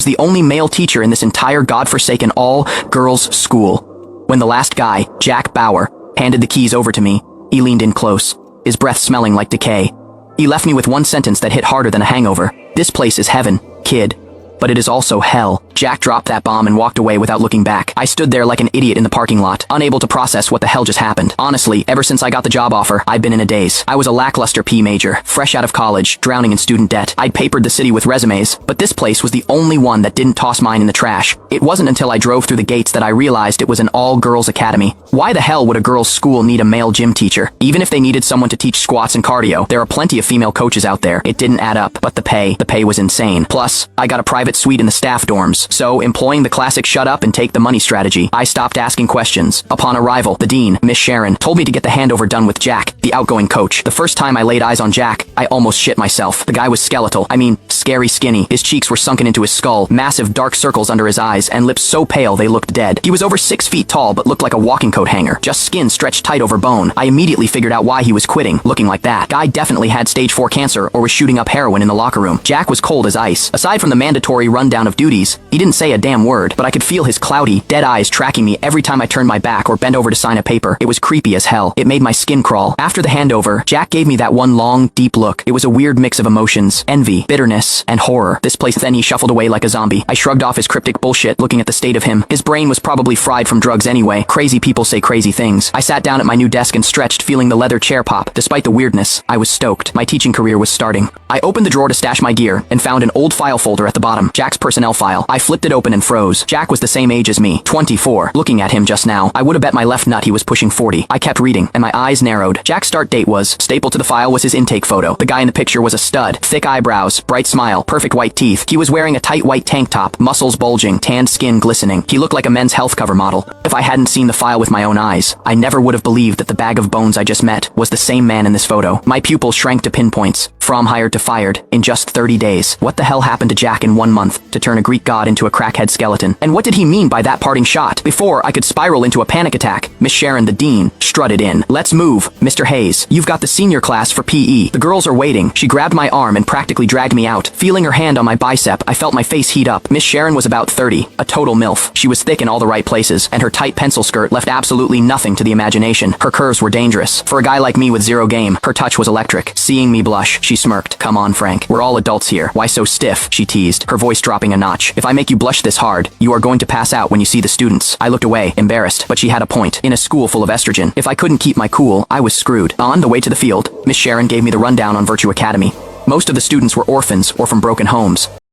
the only male teacher in this entire godforsaken all-girls school. When the last guy, Jack Bauer, handed the keys over to me, he leaned in close, his breath smelling like decay. He left me with one sentence that hit harder than a hangover. This place is heaven, kid. But it is also hell. Jack dropped that bomb and walked away without looking back. I stood there like an idiot in the parking lot, unable to process what the hell just happened. Honestly, ever since I got the job offer, I'd been in a daze. I was a lackluster P major, fresh out of college, drowning in student debt. I'd papered the city with resumes, but this place was the only one that didn't toss mine in the trash. It wasn't until I drove through the gates that I realized it was an all-girls academy. Why the hell would a girls' school need a male gym teacher? Even if they needed someone to teach squats and cardio, there are plenty of female coaches out there. It didn't add up, but the pay was insane. Plus, I got a private suite in the staff dorms, so employing the classic shut up and take the money strategy, I stopped asking questions. Upon arrival, the dean, Miss Sharon, told me to get the handover done with Jack, the outgoing coach. The first time I laid eyes on Jack, I almost shit myself. The guy was skeletal. I mean, scary skinny. His cheeks were sunken into his skull, massive dark circles under his eyes, and lips so pale they looked dead. He was over 6 feet tall but looked like a walking coat hanger, just skin stretched tight over bone. I immediately figured out why he was quitting, looking like that. Guy definitely had stage 4 cancer or was shooting up heroin in the locker room. Jack was cold as ice. Aside from the mandatory rundown of duties, he didn't say a damn word, but I could feel his cloudy, dead eyes tracking me every time I turned my back or bent over to sign a paper. It was creepy as hell. It made my skin crawl. After the handover, Jack gave me that one long, deep look. It was a weird mix of emotions, envy, bitterness, and horror. This place. Then he shuffled away like a zombie. I shrugged off his cryptic bullshit, looking at the state of him. His brain was probably fried from drugs anyway. Crazy people say crazy things. I sat down at my new desk and stretched, feeling the leather chair pop. Despite the weirdness, I was stoked. My teaching career was starting. I opened the drawer to stash my gear and found an old file folder at the bottom. Jack's personnel file. I flipped it open and froze. Jack was the same age as me, 24. Looking at him just now, I would have bet my left nut he was pushing 40. I kept reading, and my eyes narrowed. Jack's start date was, stapled to the file was his intake photo. The guy in the picture was a stud. Thick eyebrows, bright smile, perfect white teeth. He was wearing a tight white tank top, muscles bulging, tanned skin glistening. He looked like a men's health cover model. If I hadn't seen the file with my own eyes, I never would have believed that the bag of bones I just met was the same man in this photo. My pupils shrank to pinpoints, from hired to fired, in just 30 days. What the hell happened to Jack in 1 month to turn a Greek god into a crackhead skeleton? And what did he mean by that parting shot? Before I could spiral into a panic attack, Miss Sharon, the dean, strutted in. "Let's move, Mr. Hayes. You've got the senior class for PE. The girls are waiting." She grabbed my arm and practically dragged me out. Feeling her hand on my bicep, I felt my face heat up. Miss Sharon was about 30, a total MILF. She was thick in all the right places, and her tight pencil skirt left absolutely nothing to the imagination. Her curves were dangerous. For a guy like me with zero game, her touch was electric. Seeing me blush, she smirked. "Come on, Frank. We're all adults here. Why so stiff?" she teased, her voice dropping a notch. "If I make you blush this hard, you are going to pass out when you see the students." I looked away, embarrassed, but she had a point. In a school full of estrogen, if I couldn't keep my cool, I was screwed. On the way to the field, Miss Sharon gave me the rundown on Virtue Academy. Most of the students were orphans or from broken homes.